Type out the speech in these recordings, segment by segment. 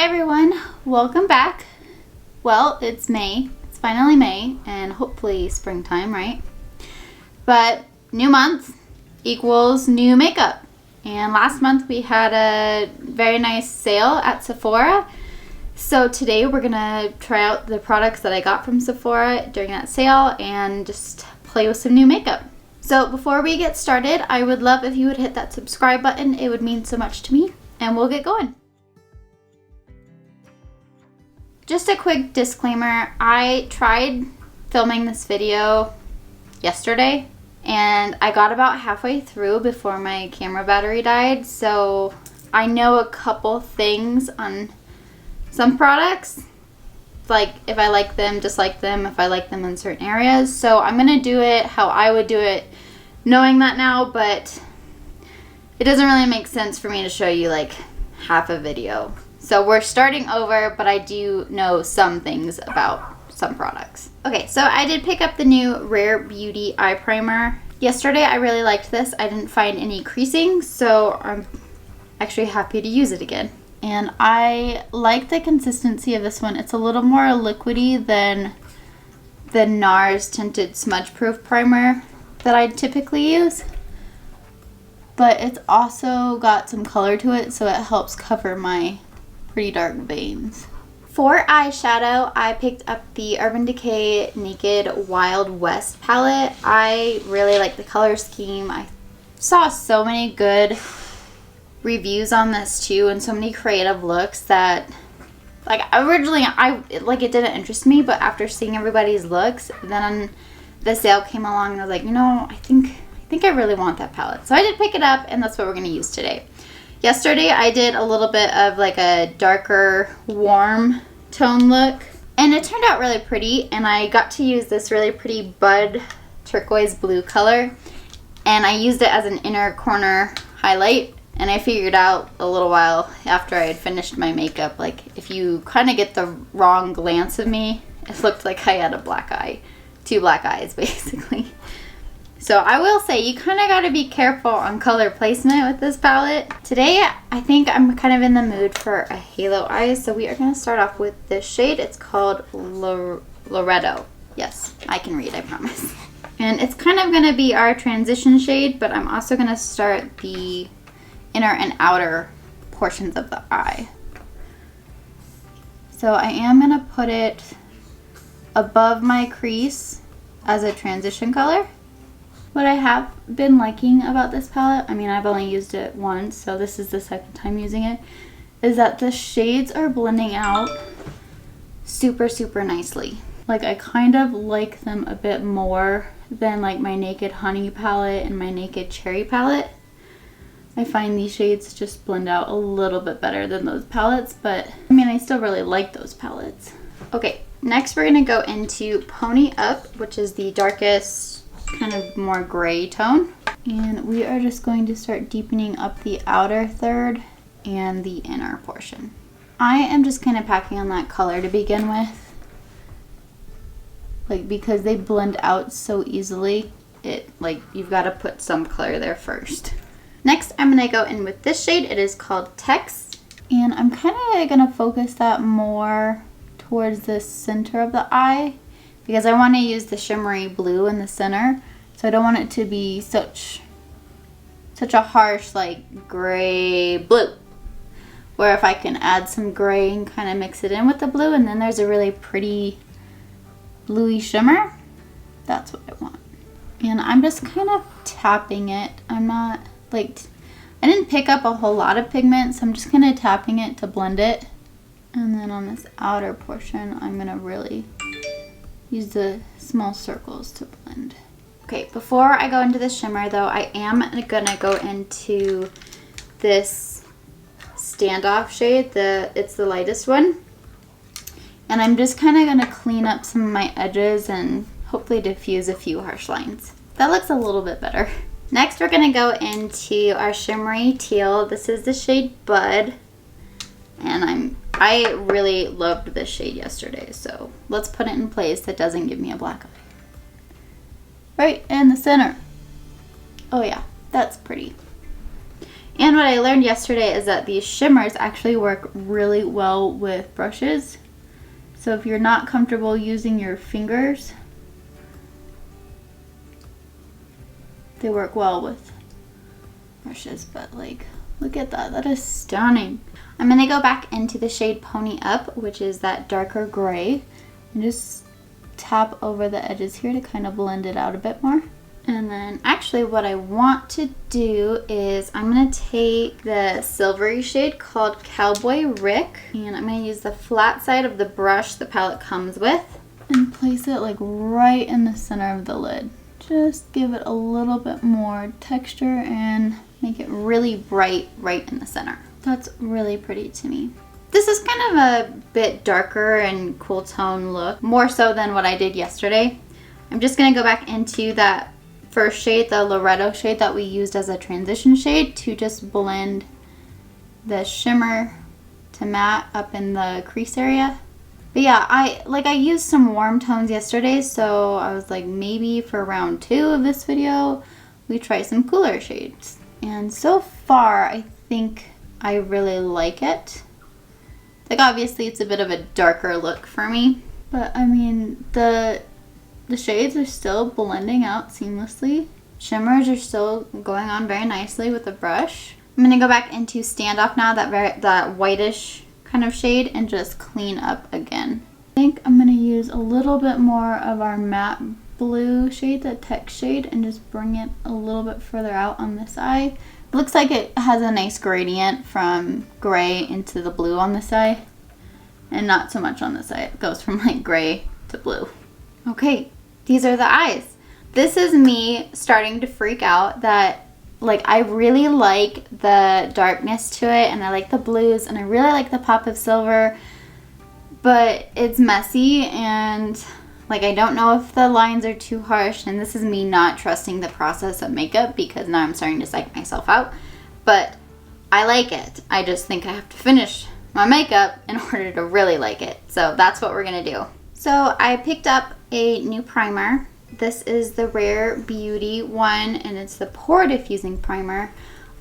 Hi everyone, welcome back. Well, it's May. It's finally May and hopefully springtime, right? But new month equals new makeup. And last month we had a very nice sale at Sephora. So today we're gonna try out the products that I got from Sephora during that sale and just play with some new makeup. So before we get started, I would love if you would hit that subscribe button. It would mean so much to me, and we'll get going. Just a quick disclaimer, I tried filming this video yesterday and I got about halfway through before my camera battery died, so I know a couple things on some products, like if I like them, dislike them, if I like them in certain areas. So I'm gonna do it how I would do it knowing that now, but it doesn't really make sense for me to show you like half a video. So we're starting over, but I do know some things about some products. Okay, so I did pick up the new Rare Beauty Eye Primer. Yesterday I really liked this. I didn't find any creasing, so I'm actually happy to use it again. And I like the consistency of this one. It's a little more liquidy than the NARS Tinted Smudge Proof Primer that I typically use. But it's also got some color to it, so it helps cover my pretty dark veins. For eyeshadow, I picked up the Urban Decay Naked Wild West palette. I really like the color scheme. I saw so many good reviews on this too, and so many creative looks that, like, originally it didn't interest me, but after seeing everybody's looks, then the sale came along and I was like, you know, I think I really want that palette. So I did pick it up, and that's what we're going to use today. Yesterday I did a little bit of like a darker warm tone look, and it turned out really pretty, and I got to use this really pretty Bud turquoise blue color, and I used it as an inner corner highlight. And I figured out a little while after I had finished my makeup, like if you kind of get the wrong glance of me, it looked like I had a black eye, two black eyes basically. So I will say, you kind of got to be careful on color placement with this palette. Today, I think I'm kind of in the mood for a halo eye, so we are going to start off with this shade. It's called Loretto. Yes, I can read, I promise. And it's kind of going to be our transition shade, but I'm also going to start the inner and outer portions of the eye. So I am going to put it above my crease as a transition color. What I have been liking about this palette, I mean, I've only used it once, so this is the second time using it, is that the shades are blending out super, super nicely. Like, I kind of like them a bit more than like my Naked Honey palette and my Naked Cherry palette. I find these shades just blend out a little bit better than those palettes, but I mean, I still really like those palettes. Okay, next we're gonna go into Pony Up, which is the darkest, kind of more gray tone. And we are just going to start deepening up the outer third and the inner portion. I am just kind of packing on that color to begin with. Like, because they blend out so easily, you've got to put some color there first. Next, I'm going to go in with this shade. It is called Text. And I'm kind of going to focus that more towards the center of the eye, because I want to use the shimmery blue in the center. So I don't want it to be such a harsh, like, gray blue. Where if I can add some gray and kind of mix it in with the blue, and then there's a really pretty bluey shimmer, that's what I want. And I'm just kind of tapping it. I'm not, like, I didn't pick up a whole lot of pigment, so I'm just kind of tapping it to blend it. And then on this outer portion, I'm going to really use the small circles to blend. Okay, before I go into the shimmer though, I am gonna go into this Standoff shade. It's the lightest one. And I'm just kind of gonna clean up some of my edges and hopefully diffuse a few harsh lines. That looks a little bit better. Next, we're gonna go into our shimmery teal. This is the shade Bud. And I really loved this shade yesterday, so let's put it in place that doesn't give me a black eye. Right in the center. Oh yeah, that's pretty. And what I learned yesterday is that these shimmers actually work really well with brushes. So if you're not comfortable using your fingers, they work well with brushes. But like, look at that, that is stunning. I'm gonna go back into the shade Pony Up, which is that darker gray, and just tap over the edges here to kind of blend it out a bit more. And then actually what I want to do is I'm going to take the silvery shade called Cowboy Rick, and I'm going to use the flat side of the brush the palette comes with and place it like right in the center of the lid. Just give it a little bit more texture and make it really bright right in the center. That's really pretty to me. This is kind of a bit darker and cool tone look, more so than what I did yesterday. I'm just going to go back into that first shade, the Loretto shade that we used as a transition shade, to just blend the shimmer to matte up in the crease area. But yeah, I used some warm tones yesterday, so I was like, maybe for round 2 of this video we try some cooler shades. And so far I think I really like it. Like, obviously it's a bit of a darker look for me, but I mean the shades are still blending out seamlessly. Shimmers are still going on very nicely with the brush. I'm going to go back into Standoff now, that whitish kind of shade, and just clean up again. I think I'm going to use a little bit more of our matte blue shade, the text shade, and just bring it a little bit further out on this eye. It looks like it has a nice gradient from gray into the blue on this eye, and not so much on this eye. It goes from like gray to blue. Okay, these are the eyes. This is me starting to freak out that, like, I really like the darkness to it, and I like the blues, and I really like the pop of silver, but it's messy, and like, I don't know if the lines are too harsh, and this is me not trusting the process of makeup because now I'm starting to psych myself out, but I like it. I just think I have to finish my makeup in order to really like it. So that's what we're gonna do. So I picked up a new primer. This is the Rare Beauty one, and it's the Pore Diffusing Primer.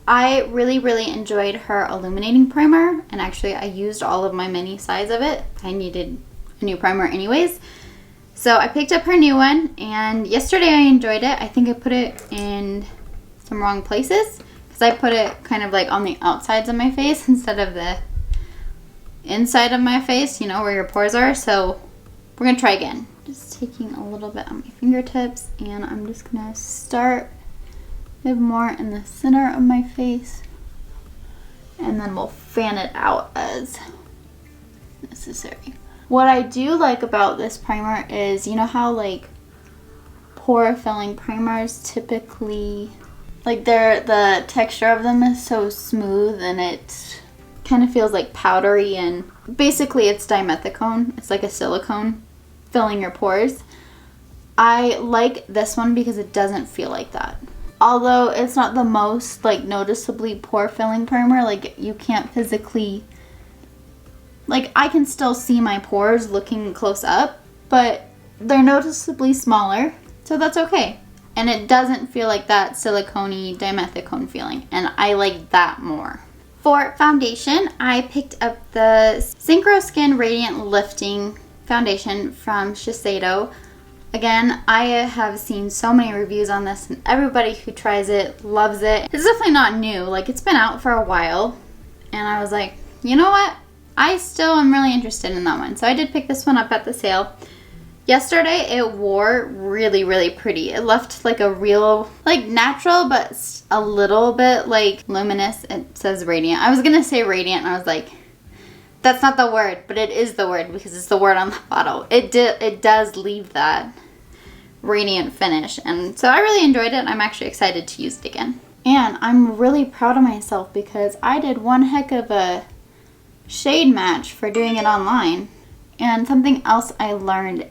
I really enjoyed her illuminating primer, and actually I used all of my mini size of it. I needed a new primer anyways. So I picked up her new one, and yesterday I enjoyed it. I think I put it in some wrong places because I put it kind of like on the outsides of my face instead of the inside of my face, you know, where your pores are. So we're gonna try again. Just taking a little bit on my fingertips, and I'm just gonna start a bit more in the center of my face, and then we'll fan it out as necessary. What I do like about this primer is, you know how like pore filling primers typically, like the texture of them is so smooth, and it kind of feels like powdery, and basically it's dimethicone. It's like a silicone filling your pores. I like this one because it doesn't feel like that. Although it's not the most like noticeably pore filling primer, like you can't physically, like I can still see my pores looking close up, but they're noticeably smaller, so that's okay. And it doesn't feel like that silicone-y dimethicone feeling, and I like that more. For foundation, I picked up the Synchro Skin Radiant Lifting Foundation from Shisedo. Again, I have seen so many reviews on this, and everybody who tries it loves it. It's definitely not new, like it's been out for a while, and I was like, you know what? I still am really interested in that one. So I did pick this one up at the sale. Yesterday it wore really pretty. It left like a real, like natural, but a little bit like luminous. It says radiant. I was gonna say radiant, and I was like, that's not the word, but it is the word because it's the word on the bottle. It does leave that radiant finish, and so I really enjoyed it. I'm actually excited to use it again. And I'm really proud of myself because I did one heck of a shade match for doing it online. And something else I learned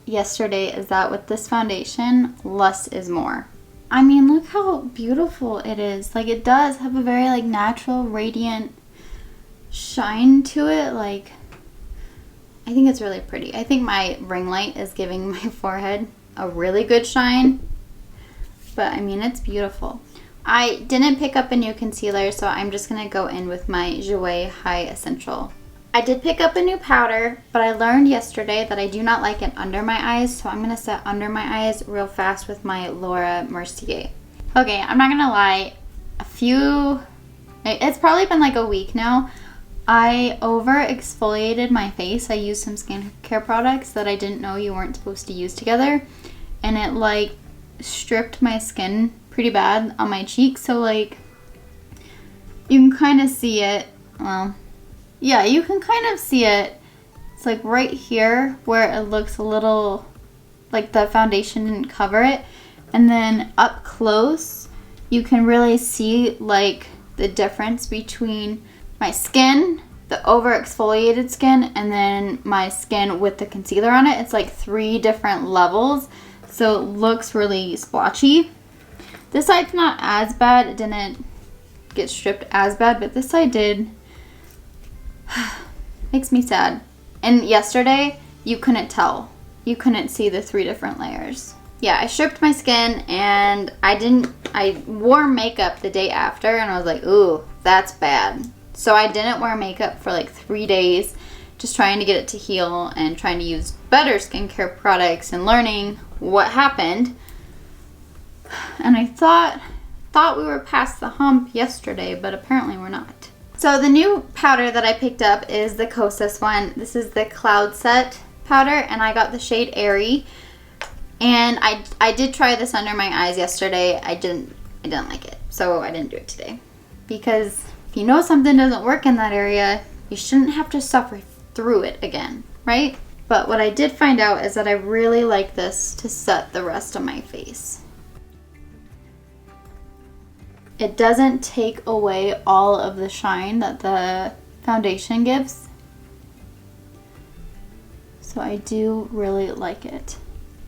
yesterday is that with this foundation, less is more. I mean, look how beautiful it is. Like, it does have a very like natural radiant shine to it. Like, I think it's really pretty. I think my ring light is giving my forehead a really good shine, but I mean, it's beautiful. I didn't pick up a new concealer, so I'm just going to go in with my Jouer High Essential. I did pick up a new powder, but I learned yesterday that I do not like it under my eyes, so I'm going to set under my eyes real fast with my Laura Mercier. Okay, I'm not going to lie, it's probably been like a week now. I over exfoliated my face. I used some skincare products that I didn't know you weren't supposed to use together, and it like stripped my skin pretty bad on my cheeks. So like you can kind of see it. Well, yeah, you can kind of see it. It's like right here where it looks a little like the foundation didn't cover it, and then up close you can really see like the difference between my skin, the over exfoliated skin, and then my skin with the concealer on it. It's like 3 different levels, so it looks really splotchy. This side's not as bad. It didn't get stripped as bad, but this side did. Makes me sad. And yesterday, you couldn't tell. You couldn't see the 3 different layers. Yeah, I stripped my skin, and I wore makeup the day after, and I was like, ooh, that's bad. So I didn't wear makeup for like 3 days, just trying to get it to heal and trying to use better skincare products and learning what happened. And I thought we were past the hump yesterday, but apparently we're not. So the new powder that I picked up is the Kosas one. This is the Cloud Set powder, and I got the shade Airy. And I did try this under my eyes yesterday. I didn't like it, so I didn't do it today. Because if you know something doesn't work in that area, you shouldn't have to suffer through it again, right? But what I did find out is that I really like this to set the rest of my face. It doesn't take away all of the shine that the foundation gives. So I do really like it.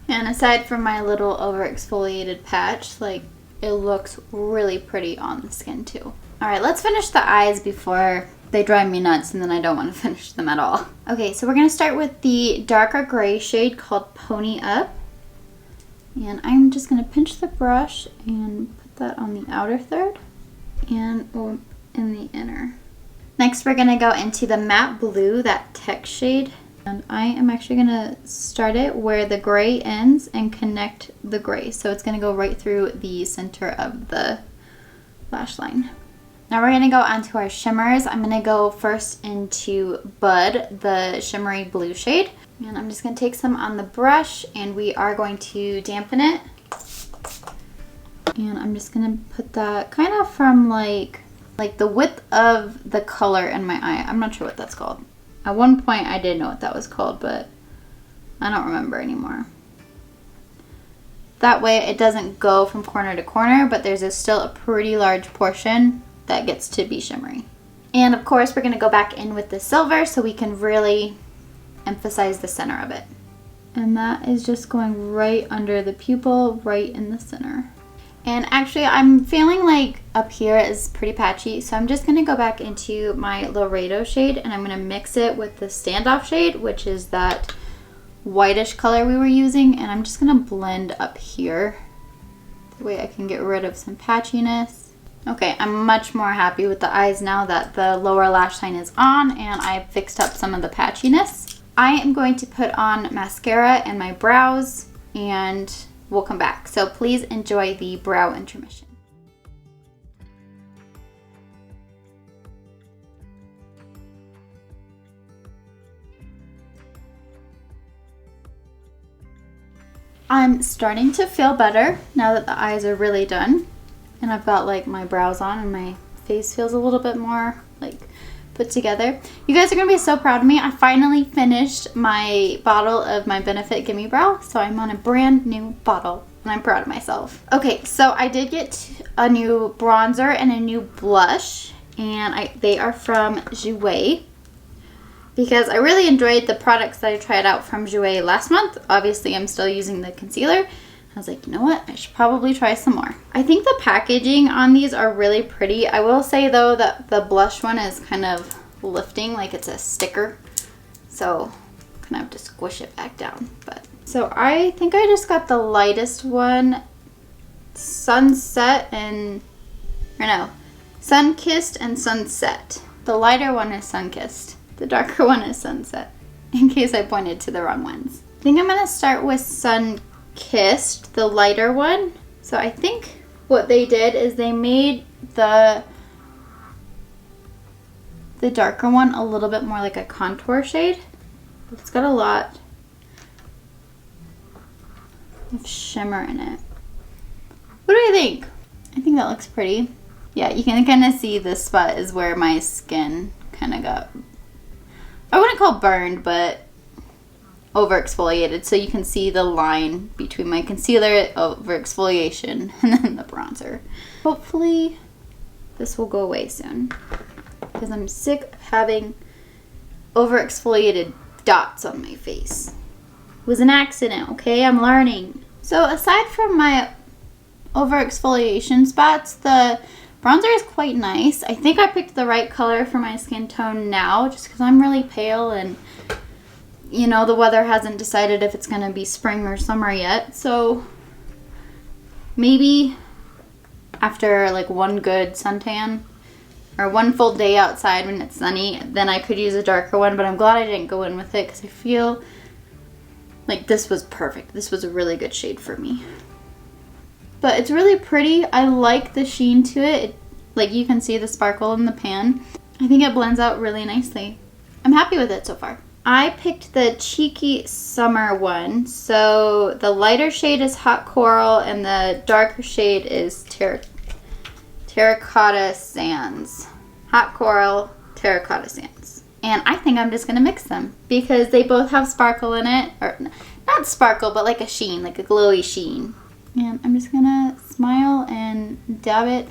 And aside from my little over exfoliated patch, like it looks really pretty on the skin too. Alright, let's finish the eyes before they drive me nuts and then I don't want to finish them at all. Okay, so we're going to start with the darker gray shade called Pony Up. And I'm just going to pinch the brush and put that on the outer third and in the inner. Next, we're going to go into the matte blue, that tech shade. And I am actually going to start it where the gray ends and connect the gray. So it's going to go right through the center of the lash line. Now we're going to go onto our shimmers. I'm going to go first into Bud, the shimmery blue shade. And I'm just going to take some on the brush and we are going to dampen it. And I'm just going to put that kind of from like the width of the color in my eye. I'm not sure what that's called. At one point I did know what that was called, but I don't remember anymore. That way it doesn't go from corner to corner, but there's still a pretty large portion that gets to be shimmery. And of course we're going to go back in with the silver so we can really emphasize the center of it. And that is just going right under the pupil, right in the center. And actually I'm feeling like up here is pretty patchy, so I'm just going to go back into my Laredo shade and I'm going to mix it with the standoff shade, which is that whitish color we were using, and I'm just going to blend up here. That way I can get rid of some patchiness. Okay, I'm much more happy with the eyes now that the lower lash line is on and I fixed up some of the patchiness. I am going to put on mascara and my brows and we'll come back. So please enjoy the brow intermission. I'm starting to feel better now that the eyes are really done. And I've got like my brows on and my face feels a little bit more like put together. You guys are gonna be so proud of me. I finally finished my bottle of my Benefit Gimme Brow. So I'm on a brand new bottle and I'm proud of myself. Okay, so I did get a new bronzer and a new blush, and they are from Jouer because I really enjoyed the products that I tried out from Jouer last month. Obviously I'm still using the concealer. I was like, you know what? I should probably try some more. I think the packaging on these are really pretty. I will say though that the blush one is kind of lifting, like it's a sticker. So I'm gonna have to squish it back down. But so I think I just got the lightest one, Sunset and or no, Sun-Kissed and Sunset. The lighter one is Sun-Kissed. The darker one is Sunset, in case I pointed to the wrong ones. I think I'm gonna start with Sun-Kissed, the lighter one. So I think what they did is they made the darker one a little bit more like a contour shade. It's got a lot of shimmer in it. What do you think? I think that looks pretty. Yeah, you can kind of see this spot is where my skin kind of got, I wouldn't call burned, but over exfoliated. So you can see the line between my concealer, over exfoliation, and then the bronzer. Hopefully this will go away soon, because I'm sick of having over exfoliated dots on my face. It was an accident, okay? I'm learning. So aside from my over exfoliation spots, the bronzer is quite nice. I think I picked the right color for my skin tone now, just because I'm really pale and, you know, the weather hasn't decided if it's going to be spring or summer yet. So maybe after like one good suntan or one full day outside when it's sunny, then I could use a darker one. But I'm glad I didn't go in with it, because I feel like this was perfect. This was a really good shade for me. But it's really pretty. I like the sheen to it. Like, you can see the sparkle in the pan. I think it blends out really nicely. I'm happy with it so far. I picked the Cheeky Summer one. So the lighter shade is Hot Coral and the darker shade is Terracotta Sands. Hot Coral, Terracotta Sands. And I think I'm just going to mix them, because they both have sparkle in it. Or not sparkle, but like a sheen, like a glowy sheen. And I'm just gonna smile and dab it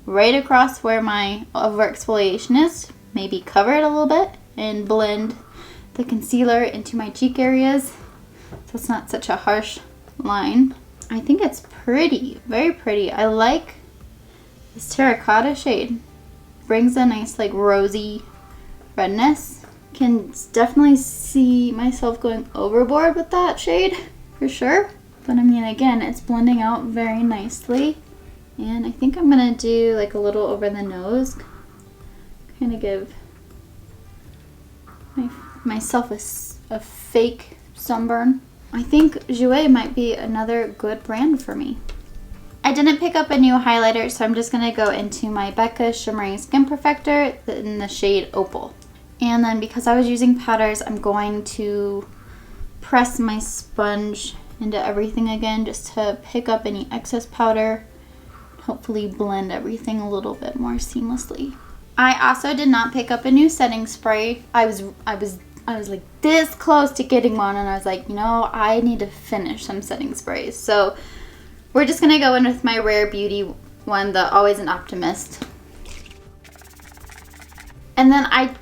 right across where my over exfoliation is. Maybe cover it a little bit and blend the concealer into my cheek areas, so it's not such a harsh line. I think it's pretty, very pretty. I like this terracotta shade. Brings a nice like rosy redness. Can definitely see myself going overboard with that shade, for sure. But I mean, again, it's blending out very nicely. And I think I'm gonna do like a little over the nose. Kind of give myself a fake sunburn. I think Jouer might be another good brand for me. I didn't pick up a new highlighter, so I'm just gonna go into my Becca Shimmering Skin Perfector in the shade Opal. And then because I was using powders, I'm going to press my sponge into everything again just to pick up any excess powder. Hopefully blend everything a little bit more seamlessly. I also did not pick up a new setting spray. I was like this close to getting one, and I was like, you know, I need to finish some setting sprays. So we're just gonna go in with my Rare Beauty one, the Always an Optimist. And then I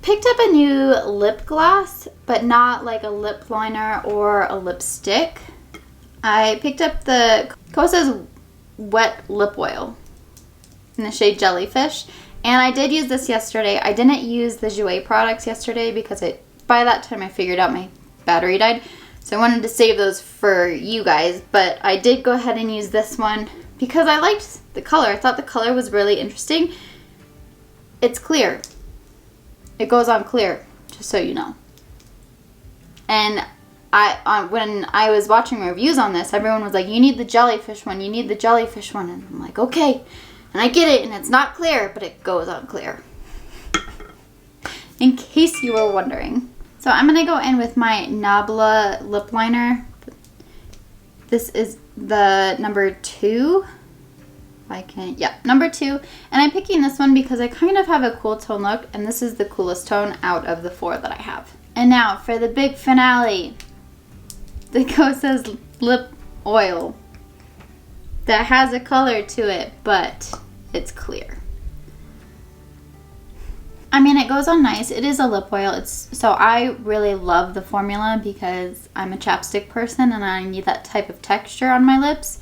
picked up a new lip gloss, but not like a lip liner or a lipstick. I picked up the Kosas Wet Lip Oil in the shade Jellyfish. And I did use this yesterday. I didn't use the Jouer products yesterday because by that time I figured out my battery died. So I wanted to save those for you guys. But I did go ahead and use this one because I liked the color. I thought the color was really interesting. It's clear. It goes on clear, just so you know. And when I was watching reviews on this, everyone was like, you need the jellyfish one, you need the jellyfish one. And I'm like, okay. And I get it, and it's not clear, but it goes on clear. In case you were wondering. So I'm going to go in with my Nabla lip liner. This is the number 2. Number 2. And I'm picking this one because I kind of have a cool tone look, and this is the coolest tone out of the 4 that I have. And now for the big finale, the Kosas lip oil that has a color to it, but it's clear. I mean, it goes on nice. It is a lip oil. So I really love the formula because I'm a chapstick person and I need that type of texture on my lips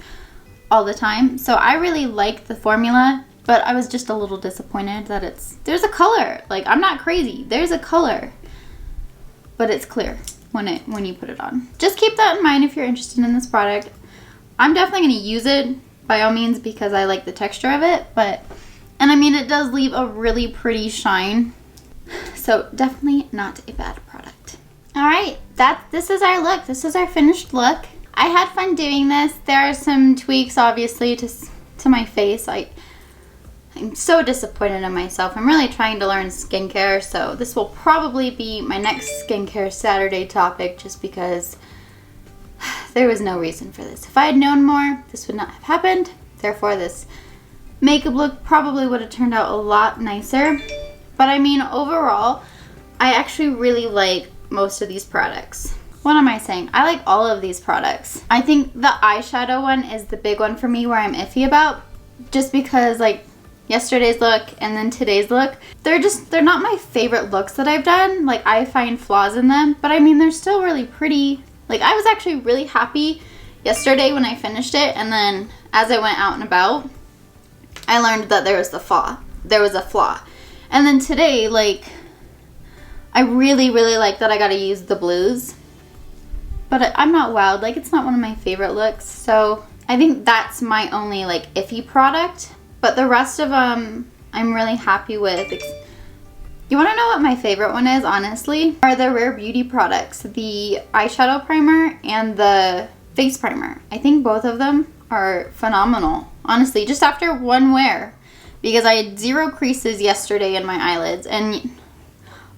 all the time. So I really like the formula, but I was just a little disappointed that there's a color. Like, I'm not crazy. There's a color, but it's clear when you put it on. Just keep that in mind if you're interested in this product. I'm definitely going to use it by all means because I like the texture of it, and I mean, it does leave a really pretty shine. So definitely not a bad product. All right, this is our look. This is our finished look. I had fun doing this. There are some tweaks, obviously, to my face. I'm so disappointed in myself. I'm really trying to learn skincare, so this will probably be my next skincare Saturday topic just because there was no reason for this. If I had known more, this would not have happened. Therefore, this makeup look probably would have turned out a lot nicer. But I mean, overall, I actually really like most of these products. What am I saying? I like all of these products. I think the eyeshadow one is the big one for me where I'm iffy about, just because like yesterday's look and then today's look, they're not my favorite looks that I've done. Like, I find flaws in them, but I mean, they're still really pretty. Like, I was actually really happy yesterday when I finished it, and then as I went out and about, I learned that there was a flaw. And then today, like, I really, really like that I got to use the blues. But I'm not wowed. Like, it's not one of my favorite looks. So I think that's my only, like, iffy product. But the rest of them, I'm really happy with. You want to know what my favorite one is, honestly? Are the Rare Beauty products. The eyeshadow primer and the face primer. I think both of them are phenomenal. Honestly, just after one wear. Because I had 0 creases yesterday in my eyelids. And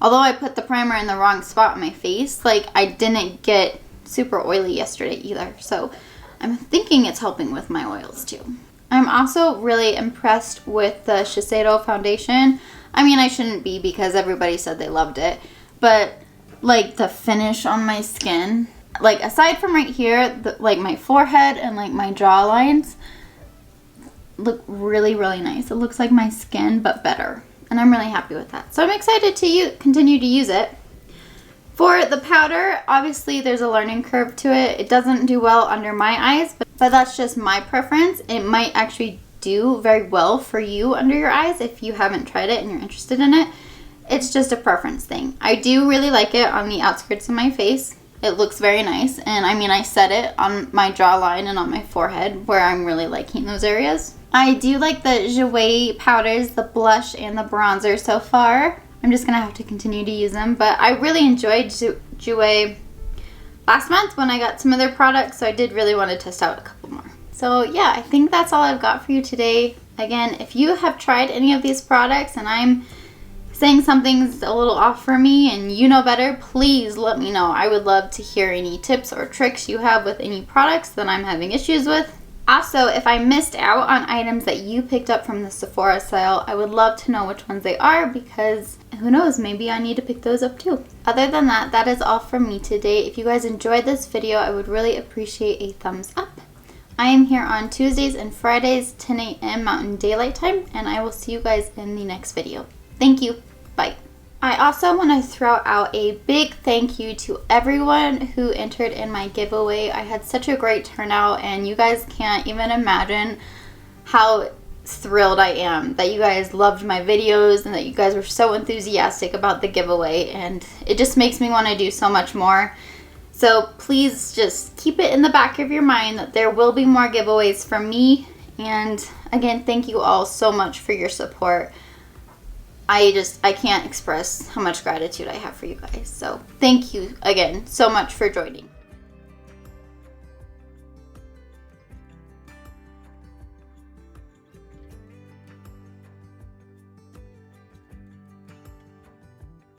although I put the primer in the wrong spot on my face, like, I didn't get super oily yesterday either. So I'm thinking it's helping with my oils too. I'm also really impressed with the Shisedo foundation. I mean, I shouldn't be because everybody said they loved it. But like the finish on my skin, like aside from right here, like my forehead and like my jaw lines look really, really nice. It looks like my skin, but better. And I'm really happy with that. So I'm excited to continue to use it. For the powder, obviously there's a learning curve to it. It doesn't do well under my eyes, but that's just my preference. It might actually do very well for you under your eyes if you haven't tried it and you're interested in it. It's just a preference thing. I do really like it on the outskirts of my face. It looks very nice. And I mean, I set it on my jawline and on my forehead where I'm really liking those areas. I do like the Jouer powders, the blush and the bronzer so far. I'm just going to have to continue to use them. But I really enjoyed Jouer last month when I got some of their products. So I did really want to test out a couple more. So yeah, I think that's all I've got for you today. Again, if you have tried any of these products and I'm saying something's a little off for me and you know better, please let me know. I would love to hear any tips or tricks you have with any products that I'm having issues with. Also, if I missed out on items that you picked up from the Sephora sale, I would love to know which ones they are because who knows, maybe I need to pick those up too. Other than that, that is all from me today. If you guys enjoyed this video, I would really appreciate a thumbs up. I am here on Tuesdays and Fridays, 10 a.m. Mountain Daylight Time, and I will see you guys in the next video. Thank you. Bye. I also want to throw out a big thank you to everyone who entered in my giveaway. I had such a great turnout, and you guys can't even imagine how thrilled I am that you guys loved my videos and that you guys were so enthusiastic about the giveaway, and it just makes me want to do so much more. So please just keep it in the back of your mind that there will be more giveaways from me. And again, thank you all so much for your support. I can't express how much gratitude I have for you guys. So thank you again so much for joining.